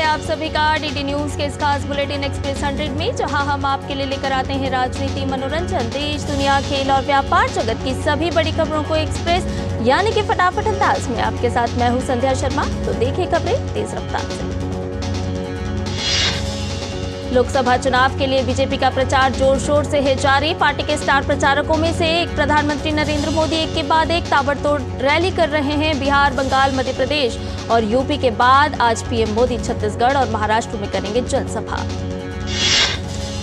आप सभी का डीडी न्यूज के इस खास बुलेटिन एक्सप्रेस 100 में, जहां हम आपके लिए लेकर आते हैं राजनीति, मनोरंजन, देश दुनिया, खेल और व्यापार जगत की सभी बड़ी खबरों को एक्सप्रेस यानी कि फटाफट अंदाज में। आपके साथ मैं हूं संध्या शर्मा। तो देखिए खबरें तेज रफ्तार से। लोकसभा चुनाव के लिए बीजेपी का प्रचार जोर शोर से है जारी। पार्टी के स्टार प्रचारकों में से एक प्रधानमंत्री नरेंद्र मोदी एक के बाद एक ताबड़तोड़ रैली कर रहे हैं। बिहार, बंगाल, मध्य प्रदेश और यूपी के बाद आज पीएम मोदी छत्तीसगढ़ और महाराष्ट्र में करेंगे जनसभा।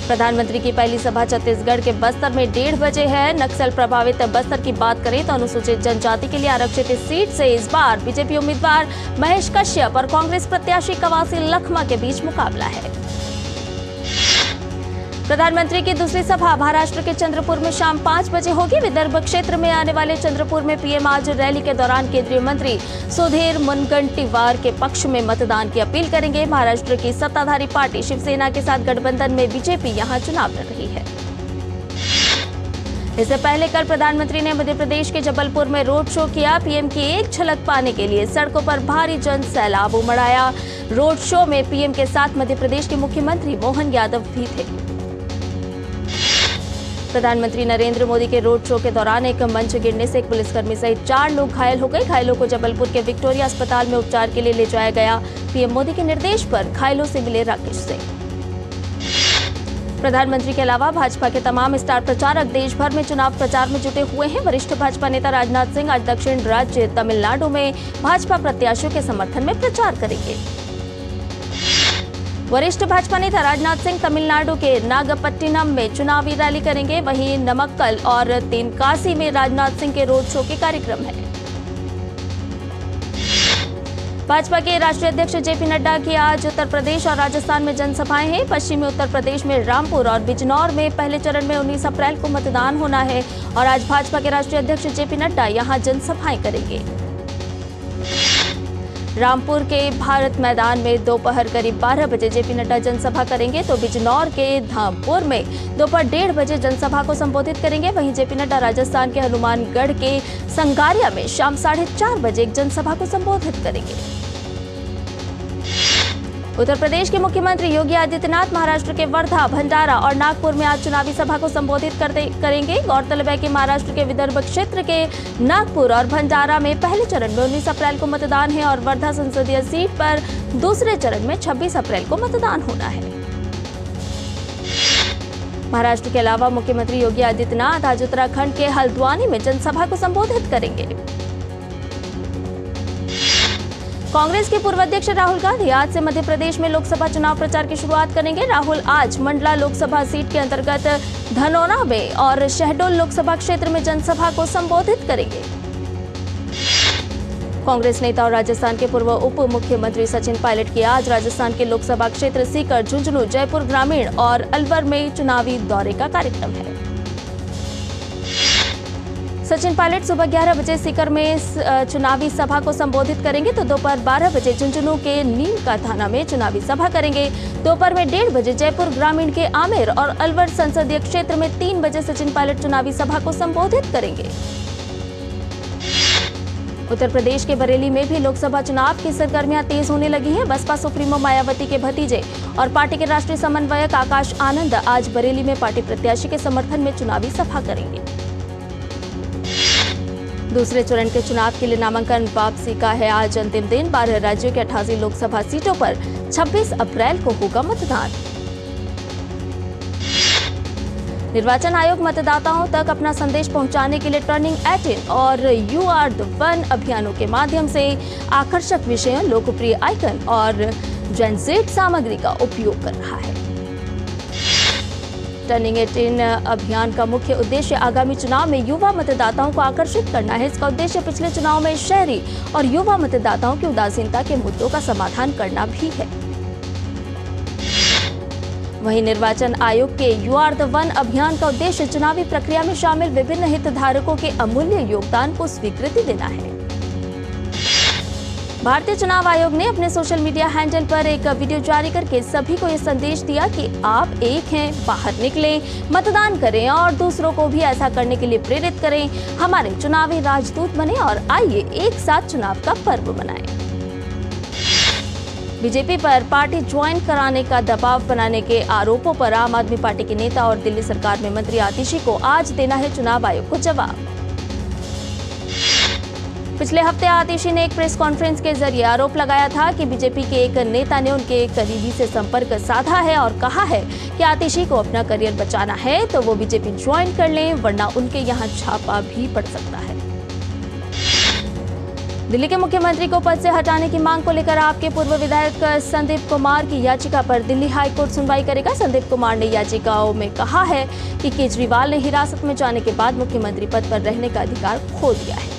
प्रधानमंत्री की पहली सभा छत्तीसगढ़ के बस्तर में 1:30 बजे है। नक्सल प्रभावित बस्तर की बात करें तो अनुसूचित जनजाति के लिए आरक्षित इस सीट से इस बार बीजेपी उम्मीदवार महेश कश्यप और कांग्रेस प्रत्याशी कवासी लखमा के बीच मुकाबला है। प्रधानमंत्री की दूसरी सभा महाराष्ट्र के चंद्रपुर में शाम 5 बजे होगी। विदर्भ क्षेत्र में आने वाले चंद्रपुर में पीएम आज रैली के दौरान केंद्रीय मंत्री सुधीर मुनगंटीवार के पक्ष में मतदान की अपील करेंगे। महाराष्ट्र की सत्ताधारी पार्टी शिवसेना के साथ गठबंधन में बीजेपी यहां चुनाव लड़ रही है। इससे पहले कल प्रधानमंत्री ने मध्य प्रदेश के जबलपुर में रोड शो किया। पीएम की एक झलक पाने के लिए सड़कों पर भारी जन सैलाब उमड़ आया। रोड शो में पीएम के साथ मध्य प्रदेश के मुख्यमंत्री मोहन यादव भी थे। प्रधानमंत्री नरेंद्र मोदी के रोड शो के दौरान एक मंच गिरने से एक पुलिसकर्मी सहित 4 लोग घायल हो गए। घायलों को जबलपुर के विक्टोरिया अस्पताल में उपचार के लिए ले जाया गया। पीएम मोदी के निर्देश पर घायलों से मिले राकेश सिंह। प्रधानमंत्री के अलावा भाजपा के तमाम स्टार प्रचारक देश भर में चुनाव प्रचार में जुटे हुए हैं। वरिष्ठ भाजपा नेता राजनाथ सिंह आज दक्षिण राज्य तमिलनाडु में भाजपा प्रत्याशियों के समर्थन में प्रचार करेंगे। वरिष्ठ भाजपा नेता राजनाथ सिंह तमिलनाडु के नागपट्टिनम में चुनावी रैली करेंगे। वहीं नमक्कल और तेनकासी में राजनाथ सिंह के रोड शो के कार्यक्रम है। भाजपा के राष्ट्रीय अध्यक्ष जेपी नड्डा की आज उत्तर प्रदेश और राजस्थान में जनसभाएं हैं। पश्चिमी उत्तर प्रदेश में रामपुर और बिजनौर में पहले चरण में 19 अप्रैल को मतदान होना है और आज भाजपा के राष्ट्रीय अध्यक्ष जेपी नड्डा यहां जनसभाएं करेंगे। रामपुर के भारत मैदान में दोपहर करीब 12 बजे जेपी नड्डा जनसभा करेंगे तो बिजनौर के धामपुर में दोपहर 1:30 बजे जनसभा को संबोधित करेंगे। वहीं जेपी नड्डा राजस्थान के हनुमानगढ़ के संगारिया में शाम 4:30 बजे एक जनसभा को संबोधित करेंगे। उत्तर प्रदेश के मुख्यमंत्री योगी आदित्यनाथ महाराष्ट्र के वर्धा, भंडारा और नागपुर में आज चुनावी सभा को संबोधित करेंगे। गौरतलब है कि महाराष्ट्र के विदर्भ क्षेत्र के नागपुर और भंडारा में पहले चरण में 19 अप्रैल को मतदान है और वर्धा संसदीय सीट पर दूसरे चरण में 26 अप्रैल को मतदान होना है। महाराष्ट्र के अलावा मुख्यमंत्री योगी आदित्यनाथ आज उत्तराखंड के हल्द्वानी में जनसभा को संबोधित करेंगे। कांग्रेस के पूर्व अध्यक्ष राहुल गांधी आज से मध्य प्रदेश में लोकसभा चुनाव प्रचार की शुरुआत करेंगे। राहुल आज मंडला लोकसभा सीट के अंतर्गत धनौरा में और शहडोल लोकसभा क्षेत्र में जनसभा को संबोधित करेंगे। कांग्रेस नेता और राजस्थान के पूर्व उप मुख्यमंत्री सचिन पायलट की आज राजस्थान के लोकसभा क्षेत्र सीकर, झुंझुनू, जयपुर ग्रामीण और अलवर में चुनावी दौरे का कार्यक्रम है। सचिन पायलट सुबह 11 बजे सीकर में चुनावी सभा को संबोधित करेंगे तो दोपहर 12 बजे झुंझुनू के नीम का थाना में चुनावी सभा करेंगे। दोपहर में 1:30 बजे जयपुर ग्रामीण के आमेर और अलवर संसदीय क्षेत्र में 3 बजे सचिन पायलट चुनावी सभा को संबोधित करेंगे। उत्तर प्रदेश के बरेली में भी लोकसभा चुनाव की सरगर्मियां तेज होने लगी हैं। बसपा सुप्रीमो मायावती के भतीजे और पार्टी के राष्ट्रीय समन्वयक आकाश आनंद आज बरेली में पार्टी प्रत्याशी के समर्थन में चुनावी सभा करेंगे। दूसरे चरण के चुनाव के लिए नामांकन वापसी का है आज अंतिम दिन। 12 राज्यों के 88 लोकसभा सीटों पर 26 अप्रैल को होगा मतदान। निर्वाचन आयोग मतदाताओं तक अपना संदेश पहुंचाने के लिए टर्निंग 18 और यू आर द वन अभियानों के माध्यम से आकर्षक विषयों, लोकप्रिय आइकन और जेनजेट सामग्री का उपयोग कर रहा है। टर्निंग 18 अभियान का मुख्य उद्देश्य आगामी चुनाव में युवा मतदाताओं को आकर्षित करना है। इसका उद्देश्य पिछले चुनाव में शहरी और युवा मतदाताओं की उदासीनता के मुद्दों का समाधान करना भी है। वहीं निर्वाचन आयोग के यू आर द वन अभियान का उद्देश्य चुनावी प्रक्रिया में शामिल विभिन्न हितधारकों के अमूल्य योगदान को स्वीकृति देना है। भारतीय चुनाव आयोग ने अपने सोशल मीडिया हैंडल पर एक वीडियो जारी करके सभी को ये संदेश दिया कि आप एक हैं, बाहर निकलें, मतदान करें और दूसरों को भी ऐसा करने के लिए प्रेरित करें। हमारे चुनावी राजदूत बने और आइए एक साथ चुनाव का पर्व मनाएं। बीजेपी पर पार्टी ज्वाइन कराने का दबाव बनाने के आरोपों पर आम आदमी पार्टी के नेता और दिल्ली सरकार में मंत्री आतिशी को आज देना है चुनाव आयोग को जवाब। पिछले हफ्ते आतिशी ने एक प्रेस कॉन्फ्रेंस के जरिए आरोप लगाया था कि बीजेपी के एक नेता ने उनके एक करीबी से संपर्क साधा है और कहा है कि आतिशी को अपना करियर बचाना है तो वो बीजेपी ज्वाइन कर लें, वरना उनके यहाँ छापा भी पड़ सकता है। दिल्ली के मुख्यमंत्री को पद से हटाने की मांग को लेकर आपके पूर्व विधायक संदीप कुमार की याचिका पर दिल्ली हाई कोर्ट सुनवाई करेगा। संदीप कुमार ने याचिकाओं में कहा है कि केजरीवाल ने हिरासत में जाने के बाद मुख्यमंत्री पद पर रहने का अधिकार खो दिया है।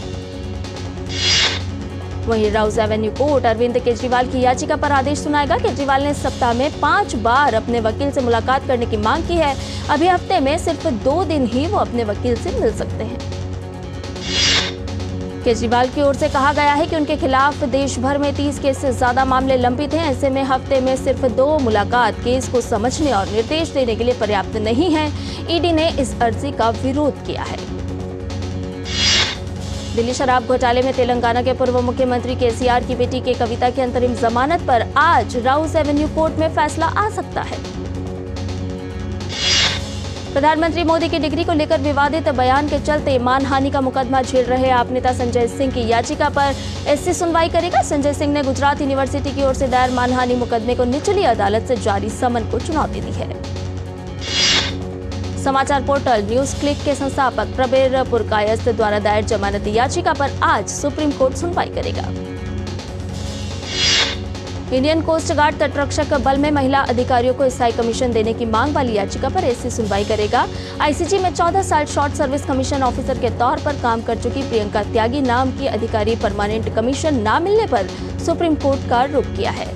वहीं राउज एवेन्यू कोर्ट अरविंद केजरीवाल की याचिका पर आदेश सुनाएगा। केजरीवाल ने सप्ताह में 5 बार अपने वकील से मुलाकात करने की मांग की है। अभी हफ्ते में सिर्फ 2 दिन ही वो अपने वकील से मिल सकते हैं। केजरीवाल की ओर से कहा गया है कि उनके खिलाफ देश भर में 30 केस से ज्यादा मामले लंबित हैं। ऐसे में हफ्ते में सिर्फ 2 मुलाकात केस को समझने और निर्देश देने के लिए पर्याप्त नहीं है। ईडी ने इस अर्जी का विरोध किया है। दिल्ली शराब घोटाले में तेलंगाना के पूर्व मुख्यमंत्री केसीआर की बेटी के कविता की अंतरिम जमानत पर आज राउज एवेन्यू कोर्ट में फैसला आ सकता है। प्रधानमंत्री मोदी की डिग्री को लेकर विवादित बयान के चलते मानहानि का मुकदमा झेल रहे आप नेता संजय सिंह की याचिका पर एससी सुनवाई करेगा। संजय सिंह ने गुजरात यूनिवर्सिटी की ओर से दायर मानहानि मुकदमे को निचली अदालत से जारी समन को चुनौती दी है। समाचार पोर्टल न्यूज क्लिक के संस्थापक प्रबीर पुरकायस्थ द्वारा दायर जमानती याचिका पर आज सुप्रीम कोर्ट सुनवाई करेगा। इंडियन कोस्ट गार्ड तटरक्षक बल में महिला अधिकारियों को स्थायी कमीशन देने की मांग वाली याचिका पर एससी सुनवाई करेगा। आईसीजी में 14 साल शॉर्ट सर्विस कमीशन ऑफिसर के तौर पर काम कर चुकी प्रियंका त्यागी नाम की अधिकारी परमानेंट कमीशन न मिलने पर सुप्रीम कोर्ट का रुख किया है।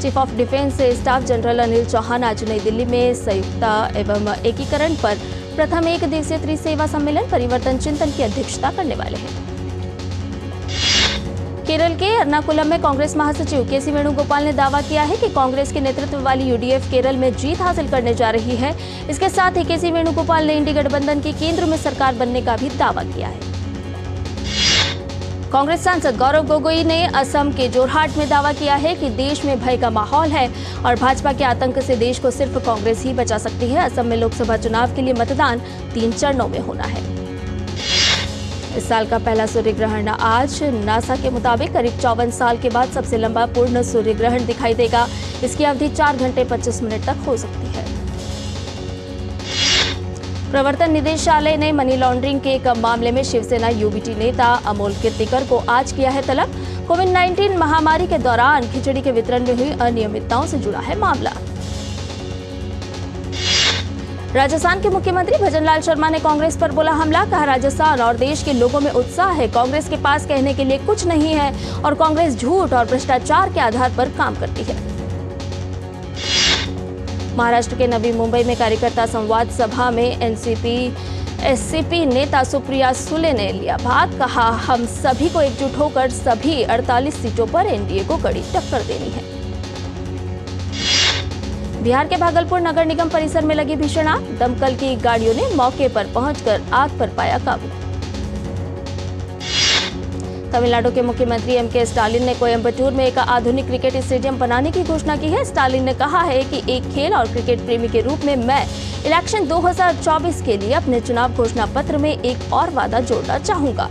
Chief of defence staff general Anil Chauhan आज नई दिल्ली में संयुक्ता एवं एकीकरण पर प्रथम 1 दिवसीय त्रिसेवा सम्मेलन परिवर्तन चिंतन की अध्यक्षता करने वाले हैं। केरल के एर्नाकुलम में कांग्रेस महासचिव केसी वेणुगोपाल ने दावा किया है कि कांग्रेस के नेतृत्व वाली यूडीएफ केरल में जीत हासिल करने जा रही है। इसके साथ ही केसी वेणुगोपाल ने इंडी गठबंधन की केंद्र में सरकार बनने का भी दावा किया है। कांग्रेस सांसद गौरव गोगोई ने असम के जोरहाट में दावा किया है कि देश में भय का माहौल है और भाजपा के आतंक से देश को सिर्फ कांग्रेस ही बचा सकती है। असम में लोकसभा चुनाव के लिए मतदान 3 चरणों में होना है। इस साल का पहला सूर्य ग्रहण आज नासा के मुताबिक करीब 54 साल के बाद सबसे लंबा पूर्ण सूर्य ग्रहण दिखाई देगा। इसकी अवधि 4 घंटे 25 मिनट तक हो सकती है। प्रवर्तन निदेशालय ने मनी लॉन्ड्रिंग के एक मामले में शिवसेना यूबीटी नेता अमोल कीर्तिकर को आज किया है तलब। कोविड-19 महामारी के दौरान खिचड़ी के वितरण में हुई अनियमितताओं से जुड़ा है मामला। राजस्थान के मुख्यमंत्री भजनलाल शर्मा ने कांग्रेस पर बोला हमला। कहा राजस्थान और देश के लोगों में उत्साह है, कांग्रेस के पास कहने के लिए कुछ नहीं है और कांग्रेस झूठ और भ्रष्टाचार के आधार पर काम करती है। महाराष्ट्र के नवी मुंबई में कार्यकर्ता संवाद सभा में एससीपी नेता सुप्रिया सुले ने लिया भाग। कहा हम सभी को एकजुट होकर सभी 48 सीटों पर एनडीए को कड़ी टक्कर देनी है। बिहार के भागलपुर नगर निगम परिसर में लगी भीषण आग। दमकल की गाड़ियों ने मौके पर पहुंचकर आग पर पाया काबू। तमिलनाडु के मुख्यमंत्री एमके स्टालिन ने कोयम्बटूर में एक आधुनिक क्रिकेट स्टेडियम बनाने की घोषणा की है। स्टालिन ने कहा है कि एक खेल और क्रिकेट प्रेमी के रूप में मैं इलेक्शन 2024 के लिए अपने चुनाव घोषणा पत्र में एक और वादा जोड़ना चाहूंगा।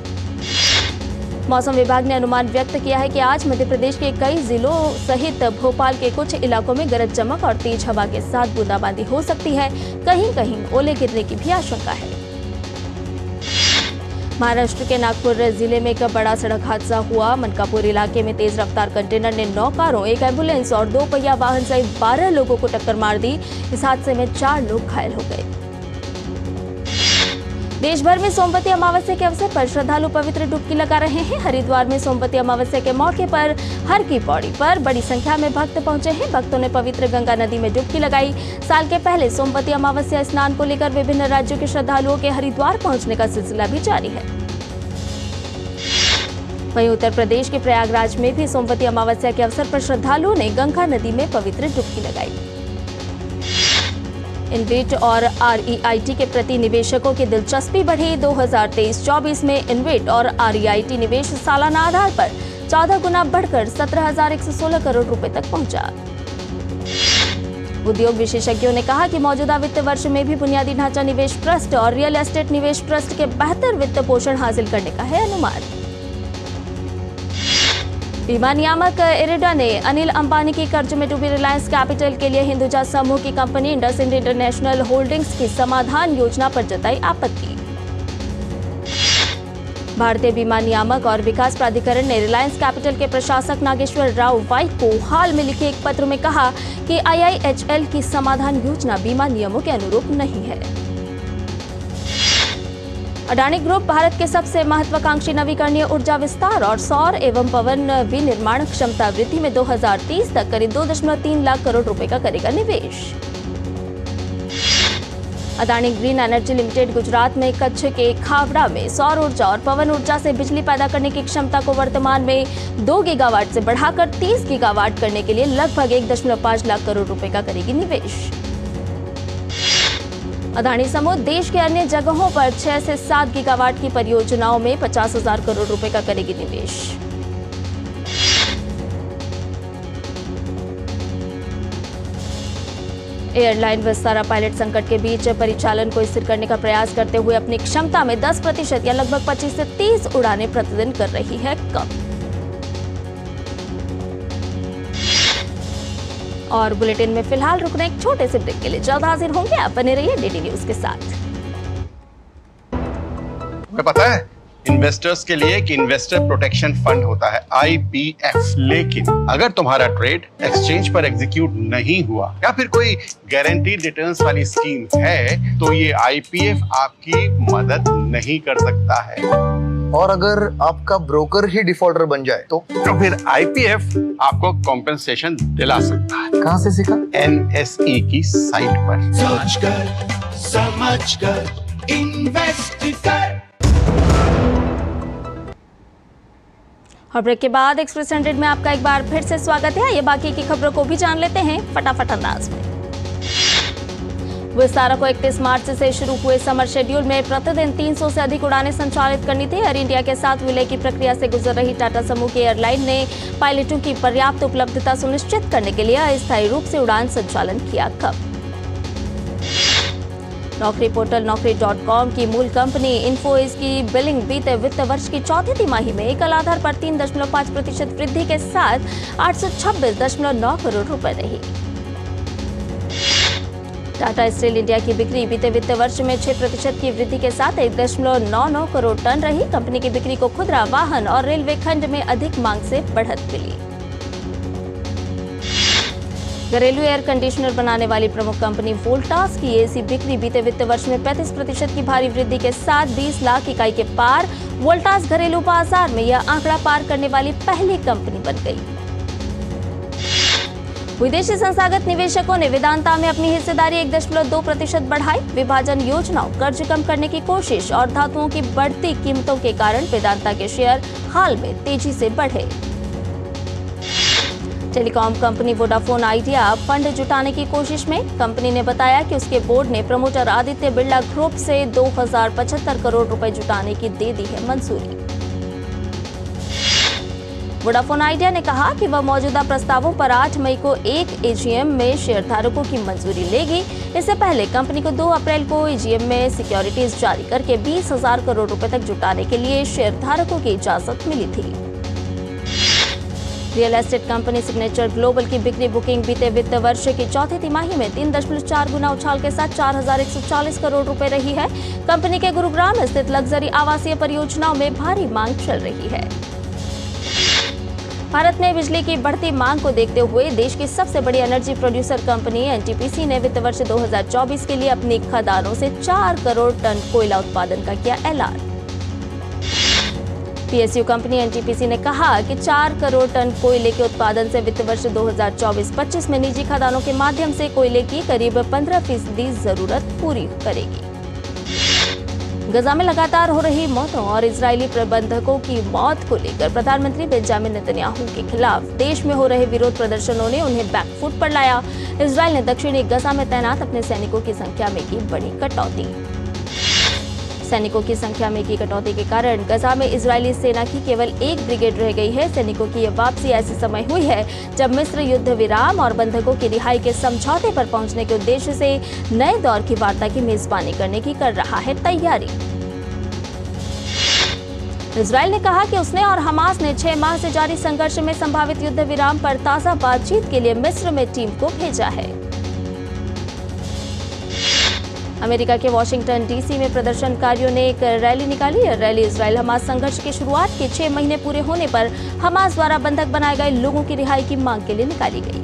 मौसम विभाग ने अनुमान व्यक्त किया है कि आज मध्य प्रदेश के कई जिलों सहित भोपाल के कुछ इलाकों में गरज चमक और तेज हवा के साथ बूंदाबांदी हो सकती है। कहीं कहीं ओले गिरने की भी आशंका है। महाराष्ट्र के नागपुर जिले में एक बड़ा सड़क हादसा हुआ। मनकापुर इलाके में तेज रफ्तार कंटेनर ने 9 कारों, 1 एम्बुलेंस और 2 पहिया वाहन सहित 12 लोगों को टक्कर मार दी। इस हादसे में 4 लोग घायल हो गए। देश भर में सोमवती अमावस्या के अवसर पर श्रद्धालु पवित्र डुबकी लगा रहे हैं। हरिद्वार में सोमवती अमावस्या के मौके पर हर की पौड़ी पर बड़ी संख्या में भक्त पहुंचे हैं। भक्तों ने पवित्र गंगा नदी में डुबकी लगाई। साल के पहले सोमवती अमावस्या स्नान को लेकर विभिन्न राज्यों के श्रद्धालुओं के हरिद्वार पहुंचने का सिलसिला भी जारी है। वहीं उत्तर प्रदेश के प्रयागराज में भी सोमवती अमावस्या के अवसर पर श्रद्धालुओं ने गंगा नदी में पवित्र डुबकी लगाई। इनविट और आरईआईटी के प्रति निवेशकों की दिलचस्पी बढ़ी। 2023-24 में इनविट और आरईआईटी निवेश सालाना आधार पर 14 गुना बढ़कर 17,116 करोड़ रुपए तक पहुंचा। उद्योग विशेषज्ञों ने कहा कि मौजूदा वित्त वर्ष में भी बुनियादी ढांचा निवेश ट्रस्ट और रियल एस्टेट निवेश ट्रस्ट के बेहतर वित्त पोषण हासिल करने का है अनुमान। बीमा नियामक इरिडा ने अनिल अंबानी की कर्ज में डूबी रिलायंस कैपिटल के लिए हिंदुजा समूह की कंपनी इंडसइंड इंटरनेशनल होल्डिंग्स की समाधान योजना पर जताई आपत्ति। भारतीय बीमा नियामक और विकास प्राधिकरण ने रिलायंस कैपिटल के प्रशासक नागेश्वर राव वाई को हाल में लिखे एक पत्र में कहा कि IIHL की समाधान योजना बीमा नियमों के अनुरूप नहीं है। अडानी ग्रुप भारत के सबसे महत्वाकांक्षी नवीकरणीय ऊर्जा विस्तार और सौर एवं पवन विनिर्माण क्षमता वृद्धि में 2030 तक करीब 2.3 लाख करोड़ रुपए का करेगा निवेश। Adani green energy limited Gujarat में कच्छ के खावड़ा में सौर ऊर्जा और पवन ऊर्जा से बिजली पैदा करने की क्षमता को वर्तमान में 2 गीगावाट से बढ़ाकर 30 गीगावाट करने के लिए लगभग 1.5 लाख करोड़ रुपए का करेगी निवेश। अडानी समूह देश के अन्य जगहों पर 6 से 7 गीगावाट की परियोजनाओं में 50,000 करोड़ रुपए का करेगी निवेश। एयरलाइन विस्तारा पायलट संकट के बीच परिचालन को स्थिर करने का प्रयास करते हुए अपनी क्षमता में 10% या लगभग 25 से 30 उड़ानें प्रतिदिन कर रही है कम। और बुलेटिन में फिलहाल रुकने एक छोटे से ब्रेक के लिए जल्द हाजिर होंगे। आप बने रहिए डीडी न्यूज के साथ। तुम्हें पता है इन्वेस्टर्स के लिए एक इन्वेस्टर प्रोटेक्शन फंड होता है IPF, लेकिन अगर तुम्हारा ट्रेड एक्सचेंज पर एग्जीक्यूट नहीं हुआ या फिर कोई गारंटीड रिटर्न्स वाली स्कीम है तो ये IPF आपकी मदद नहीं कर सकता है। और अगर आपका ब्रोकर ही डिफॉल्टर बन जाए तो फिर IPF आपको कॉम्पेंसेशन दिला सकता है। कहाँ से सीखा? NSE की साइट पर। समझ कर इन्वेस्ट कर। और ब्रेक के बाद एक्सप्रेस 100 में आपका एक बार फिर से स्वागत है। ये बाकी की खबरों को भी जान लेते हैं फटाफट अंदाज में। विस्तारा को 31 मार्च से शुरू हुए समर शेड्यूल में प्रतिदिन 300 से अधिक उड़ानें संचालित करनी थी। एयर इंडिया के साथ विलय की प्रक्रिया से गुजर रही टाटा समूह की एयरलाइन ने पायलटों की पर्याप्त उपलब्धता सुनिश्चित करने के लिए अस्थायी रूप से उड़ान संचालन किया। कब नौकरी पोर्टल naukri.com की मूल कंपनी इन्फोएज की बिलिंग बीते वित्त वर्ष की चौथी तिमाही में एकल आधार पर 3.5% वृद्धि के साथ 826.9 करोड़ रुपए रही। टाटा स्टील इंडिया की बिक्री बीते वित्त वर्ष में 6% की वृद्धि के साथ 1.99 करोड़ टन रही। कंपनी की बिक्री को खुदरा वाहन और रेलवे खंड में अधिक मांग से बढ़त मिली। घरेलू एयर कंडीशनर बनाने वाली प्रमुख कंपनी वोल्टास की एसी बिक्री बीते वित्त वर्ष में 35% की भारी वृद्धि के साथ 20 लाख इकाई के पार। वोल्टास घरेलू बाजार में यह आंकड़ा पार करने वाली पहली कंपनी बन गई। विदेशी संस्थागत निवेशकों ने वेदांता में अपनी हिस्सेदारी 1.2% बढ़ाई। विभाजन योजनाओं, कर्ज कम करने की कोशिश और धातुओं की बढ़ती कीमतों के कारण वेदांता के शेयर हाल में तेजी से बढ़े। Telecom company Vodafone idea fund जुटाने की कोशिश में। कंपनी ने बताया कि उसके बोर्ड ने प्रमोटर आदित्य बिरला ग्रुप से 2075 करोड़ रुपए जुटाने की दे दी है मंजूरी। वोडाफोन आइडिया ने कहा कि वह मौजूदा प्रस्तावों पर 8 मई को एक AGM में शेयरधारकों की मंजूरी लेगी। इससे पहले कंपनी को 2 अप्रैल को AGM में सिक्योरिटीज जारी करके 20,000 करोड़ रुपए तक जुटाने के लिए शेयरधारकों की इजाजत मिली थी। Real estate company signature global की बिक्री बुकिंग बीते वित्त वर्ष की चौथी तिमाही में 3.4 गुना उछाल के साथ 4,140 करोड़ रुपए रही है। कंपनी के गुरुग्राम स्थित लग्जरी आवासीय परियोजनाओं में भारी मांग चल रही है। भारत में बिजली की बढ़ती मांग को देखते हुए देश की सबसे बड़ी एनर्जी प्रोड्यूसर कंपनी NTPC ने वित्त वर्ष 2024 के लिए अपनी खदानों से 4 करोड़ टन कोयला उत्पादन का किया ऐलान। PSU कंपनी NTPC ने कहा कि 4 करोड़ टन कोयले के उत्पादन से वित्त वर्ष 2024-25 में निजी खदानों के माध्यम से कोयले की करीब 15% जरूरत पूरी करेगी। गजा में लगातार हो रही मौतों और इजरायली प्रबंधकों की मौत को लेकर प्रधानमंत्री बेंजामिन नेतन्याहू के खिलाफ देश में हो रहे विरोध प्रदर्शनों ने उन्हें बैकफुट पर लाया। इजरायल ने दक्षिणी गजा में तैनात अपने सैनिकों की संख्या में की बड़ी कटौती। सैनिकों की संख्या में की कटौती के कारण गजा में इजरायली सेना की केवल एक ब्रिगेड रह गई है। सैनिकों की यह वापसी ऐसे समय हुई है जब मिस्र युद्ध विराम और बंधकों की रिहाई के समझौते पर पहुंचने के उद्देश्य से नए दौर की वार्ता की मेजबानी करने की कर रहा है तैयारी। इजरायल ने कहा कि उसने और हमास ने 6 माह से जारी संघर्ष में संभावित युद्ध विराम पर ताज़ा बातचीत के लिए मिस्र में टीम को भेजा है। अमेरिका के वॉशिंगटन डीसी में प्रदर्शनकारियों ने एक रैली निकाली। यह रैली इजरायल हमास संघर्ष की शुरुआत के 6 महीने पूरे होने पर हमास द्वारा बंधक बनाए गए लोगों की रिहाई की मांग के लिए निकाली गई।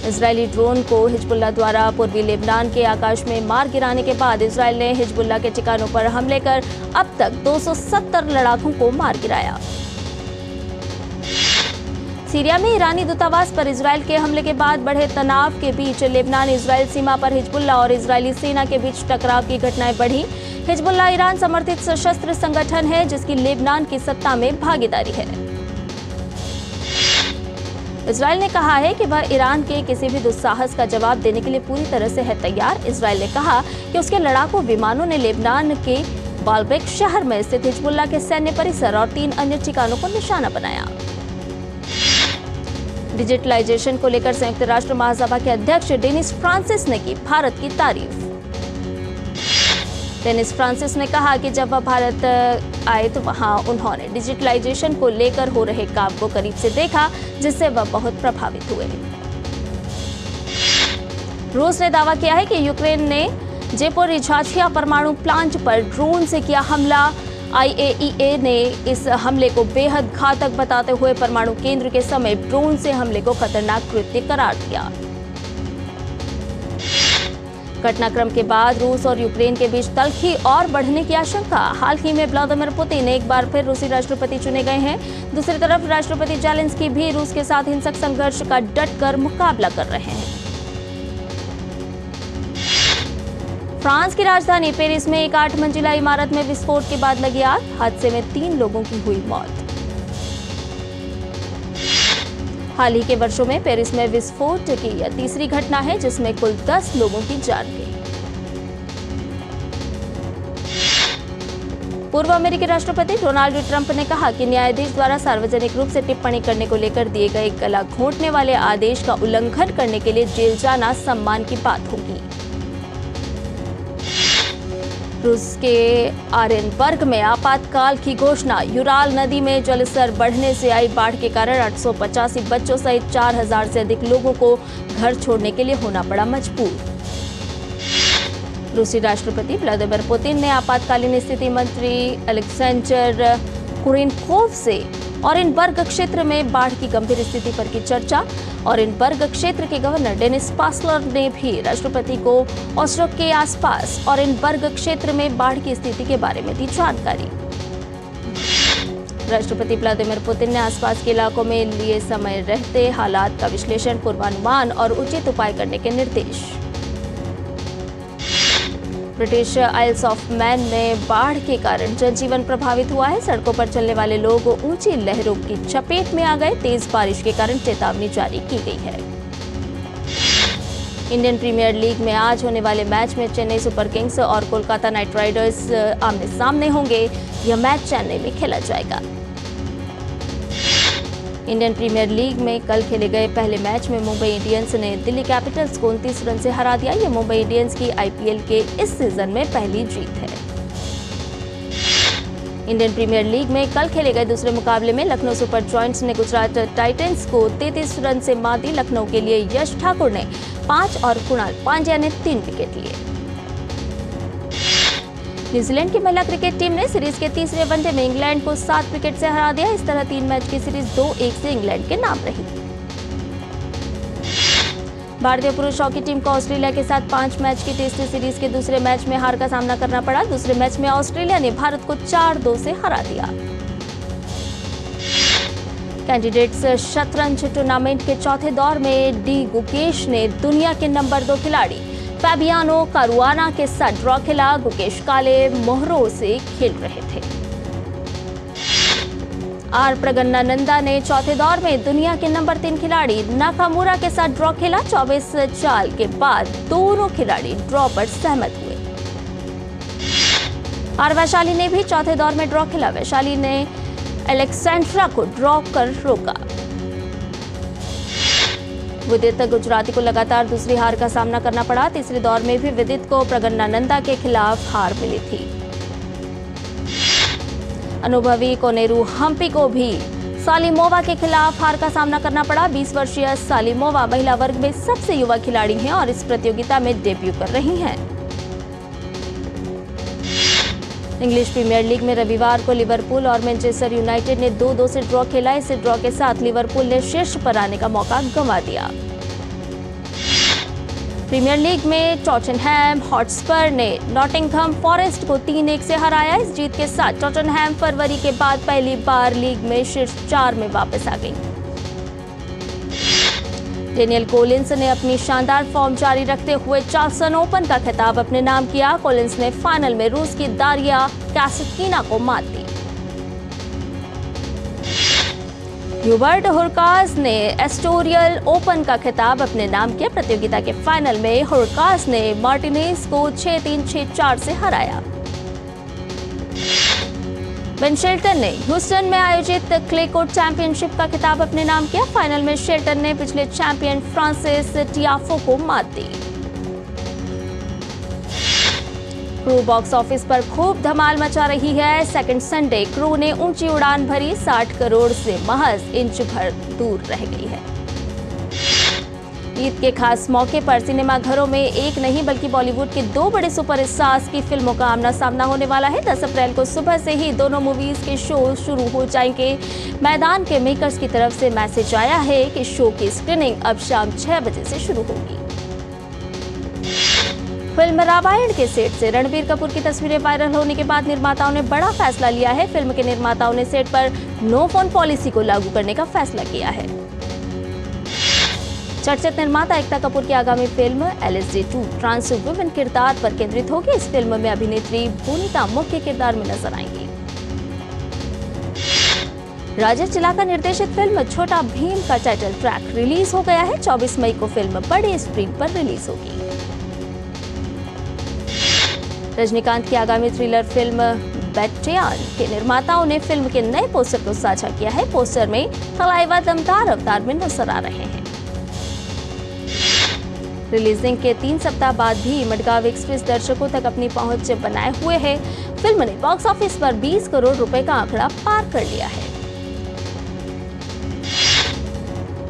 इजरायली ड्रोन को हिजबुल्लाह द्वारा पूर्वी लेबनान के आकाश में मार गिराने के बाद इजरायल ने हिजबुल्लाह के ठिकानों पर हमले कर अब तक 270 लड़ाकों को मार गिराया। सीरिया में ईरानी दूतावास पर इजरायल के हमले के बाद बढ़े तनाव के बीच लेबनान इजरायल सीमा पर हिजबुल्लाह और इजरायली सेना के बीच टकराव की घटनाएं बढ़ी। हिजबुल्लाह ईरान समर्थित सशस्त्र संगठन है जिसकी लेबनान की सत्ता में भागीदारी है। इजरायल ने कहा है कि वह ईरान के किसी भी दुस्साहस का जवाब देने के लिए पूरी तरह से है तैयार। इजरायल ने कहा कि उसके लड़ाकू विमानों ने लेबनान के बाल्बेक शहर में स्थित हिजबुल्लाह के सैन्य परिसर और 3 अन्य ठिकानों को निशाना बनाया। डिजिटलाइजेशन को लेकर संयुक्त राष्ट्र महासभा के अध्यक्ष डेनिस फ्रांसिस ने की भारत की तारीफ। डेनिस फ्रांसिस ने कहा कि जब वह भारत आए तो वहां उन्होंने डिजिटलाइजेशन को लेकर हो रहे काम को करीब से देखा जिससे वह बहुत प्रभावित हुए। रूस ने दावा किया है कि यूक्रेन ने ज़ेपोरिझ्या परमाणु प्लांट पर ड्रोन से किया हमला। IAEA ने इस हमले को बेहद घातक बताते हुए परमाणु केंद्र के समय ड्रोन से हमले को खतरनाक कृत्य करार दिया। घटनाक्रम के बाद रूस और यूक्रेन के बीच तल्खी और बढ़ने की आशंका। हाल ही में व्लादिमीर पुतिन एक बार फिर रूसी राष्ट्रपति चुने गए हैं। दूसरी तरफ राष्ट्रपति ज़ेलेंस्की भी रूस के साथ हिंसक संघर्ष का डटकर मुकाबला कर रहे हैं। फ्रांस की राजधानी पेरिस में एक 8 मंजिला इमारत में विस्फोट के बाद लगी आग। हादसे में 3 लोगों की हुई मौत। हाल ही के वर्षों में पेरिस में विस्फोट की यह तीसरी घटना है जिसमें कुल 10 लोगों की जान गई। पूर्व अमेरिकी राष्ट्रपति डोनाल्ड ट्रंप ने कहा कि न्यायाधीश द्वारा सार्वजनिक रूप से टिप्पणी करने को लेकर दिए गए गला घोंटने वाले आदेश का उल्लंघन करने के लिए जेल जाना सम्मान की बात होगी। रूस के आरेनबर्ग में आपातकाल की घोषणा। यूराल नदी में जलस्तर बढ़ने से आई बाढ़ के कारण 885 बच्चों सहित 4000 से अधिक लोगों को घर छोड़ने के लिए होना पड़ा मजबूर। रूसी राष्ट्रपति व्लादिमीर पुतिन ने आपातकालीन स्थिति मंत्री अलेक्जेंडर कुरिनकोव से ऑरेनबर्ग क्षेत्र में बाढ़ की गंभीर स्थिति पर की चर्चा। ऑरेनबर्ग क्षेत्र के गवर्नर डेनिस पासलर ने भी राष्ट्रपति को ऑस्लो के आसपास ऑरेनबर्ग क्षेत्र में बाढ़ की स्थिति के बारे में दी जानकारी। राष्ट्रपति व्लादिमीर पुतिन ने आसपास के इलाकों में लिए समय रहते हालात का विश्लेषण, पूर्वानुमान और उचित उपाय करने के निर्देश। ब्रिटिश आइल्स ऑफ मैन में बाढ़ के कारण जनजीवन प्रभावित हुआ है। सड़कों पर चलने वाले लोग ऊंची लहरों की चपेट में आ गए। तेज बारिश के कारण चेतावनी जारी की गई है। इंडियन प्रीमियर लीग में आज होने वाले मैच में चेन्नई सुपर किंग्स और कोलकाता नाइट राइडर्स आमने सामने होंगे। यह मैच चेन्नई में खेला जाएगा। इंडियन प्रीमियर लीग में कल खेले गए पहले मैच में मुंबई इंडियंस ने दिल्ली कैपिटल्स को 29 रन से हरा दिया। यह मुंबई इंडियंस की IPL के इस सीजन में पहली जीत है। इंडियन प्रीमियर लीग में कल खेले गए दूसरे मुकाबले में लखनऊ सुपर जॉयंट्स ने गुजरात टाइटंस को 33 रन से मात दी। लखनऊ के लिए यश ठाकुर ने 5 और कुणाल पांड्या ने 3 विकेट लिए। न्यूजीलैंड की महिला क्रिकेट टीम ने सीरीज के तीसरे वनडे में इंग्लैंड को 7 विकेट से हरा दिया। इस तरह 3 मैच की सीरीज 2-1 से इंग्लैंड के नाम रही। भारतीय पुरुष हॉकी टीम को ऑस्ट्रेलिया के साथ 5 मैच की टेस्ट सीरीज के दूसरे मैच में हार का सामना करना पड़ा। दूसरे मैच में ऑस्ट्रेलिया ने भारत को 4-2 से हरा दिया। कैंडिडेट्स शतरंज टूर्नामेंट के चौथे दौर में डी गुकेश ने दुनिया के नंबर 2 खिलाड़ी फैबियानो कारुआना के साथ ड्रॉ खेला। गुकेश काले मोहरों से खेल रहे थे। आर प्रगन्नानंदा ने चौथे दौर में दुनिया के नंबर 3 खिलाड़ी नाकामुरा के साथ ड्रॉ खेला। 24 चाल के बाद दोनों खिलाड़ी ड्रॉ पर सहमत हुए। और वैशाली ने भी चौथे दौर में ड्रॉ खेला। वैशाली ने एलेक्सेंड्रा को ड्रॉ कर रोका। विदित गुजराती को लगातार दूसरी हार का सामना करना पड़ा। तीसरे दौर में भी विदित को प्रगन्नानंदा के खिलाफ हार मिली थी। अनुभवी कोनेरू हम्पी को भी सालिमोवा के खिलाफ हार का सामना करना पड़ा। 20 वर्षीय सालिमोवा महिला वर्ग में सबसे युवा खिलाड़ी हैं और इस प्रतियोगिता में डेब्यू कर रही हैं। इंग्लिश प्रीमियर लीग में रविवार को लिवरपूल और मैनचेस्टर यूनाइटेड ने 2-2 से ड्रॉ खेला। इस ड्रॉ के साथ लिवरपूल ने शीर्ष पर आने का मौका गंवा दिया। प्रीमियर लीग में टॉटनहैम हॉटस्पर ने नॉटिंघम फॉरेस्ट को 3-1 से हराया। इस जीत के साथ टॉटनहैम फरवरी के बाद पहली बार लीग में शीर्ष 4 में वापस आ गई। डेनियल कोलिंस ने अपनी शानदार फॉर्म जारी रखते हुए चार्ल्सन ओपन का खिताब अपने नाम किया। कोलिंस ने फाइनल में रूस की दारिया कासेटकीना को मात दी। ह्यूबर्ट हुरकाज ने एस्टोरियल ओपन का खिताब अपने नाम किया। प्रतियोगिता के फाइनल में हुरकाज ने मार्टिनेज को 6-3, 6-4 से हराया। बेन शेल्टन ने ह्यूस्टन में आयोजित क्ले कोर्ट चैंपियनशिप का खिताब अपने नाम किया। फाइनल में शेल्टन ने पिछले चैंपियन फ्रांसिस टियाफो को मात दी। क्रू बॉक्स ऑफिस पर खूब धमाल मचा रही है। सेकंड संडे क्रू ने ऊंची उड़ान भरी। 60 करोड़ से महज इंच भर दूर रह गई है। ईद के खास मौके पर सिनेमाघरों में एक नहीं बल्कि बॉलीवुड के 2 बड़े सुपरस्टार्स की फिल्मों का आमना सामना होने वाला है। 10 अप्रैल को सुबह से ही दोनों मूवीज के शो शुरू हो जाएंगे। मैदान के मेकर्स की तरफ से मैसेज आया है कि शो की स्क्रीनिंग अब शाम 6 बजे से शुरू होगी। फिल्म रामायण के सेट से रणबीर कपूर की तस्वीरें वायरल होने के बाद निर्माताओं ने बड़ा फैसला लिया है। फिल्म के निर्माताओं ने सेट पर नो फोन पॉलिसी को लागू करने का फैसला किया है। चर्चित निर्माता एकता कपूर की आगामी फिल्म LSD 2 ट्रांस वुमेन किरदार पर केंद्रित होगी। इस फिल्म में अभिनेत्री भूमिका मुख्य किरदार में नजर आएंगी। राजेश चिलाका निर्देशित फिल्म छोटा भीम का टाइटल ट्रैक रिलीज हो गया है। 24 मई को फिल्म बड़ी स्क्रीन पर रिलीज होगी। रजनीकांत की आगामी थ्रिलर फिल्म बैटियान के निर्माताओं ने फिल्म के नए पोस्टर को साझा किया है। पोस्टर में तलाइवा दमदार अवतार में नजर आ रहे हैं। रिलीजिंग के 3 सप्ताह बाद भी मडगांव एक्सप्रेस दर्शकों तक अपनी पहुंच बनाए हुए है। फिल्म ने बॉक्स ऑफिस पर 20 करोड़ रुपए का आंकड़ा पार कर लिया है।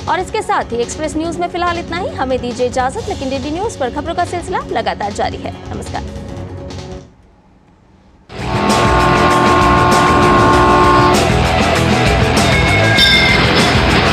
और इसके साथ ही एक्सप्रेस न्यूज में फिलहाल इतना ही। हमें दीजिए इजाजत, लेकिन डीडी न्यूज पर खबरों का सिलसिला लगातार जारी है। नमस्कार।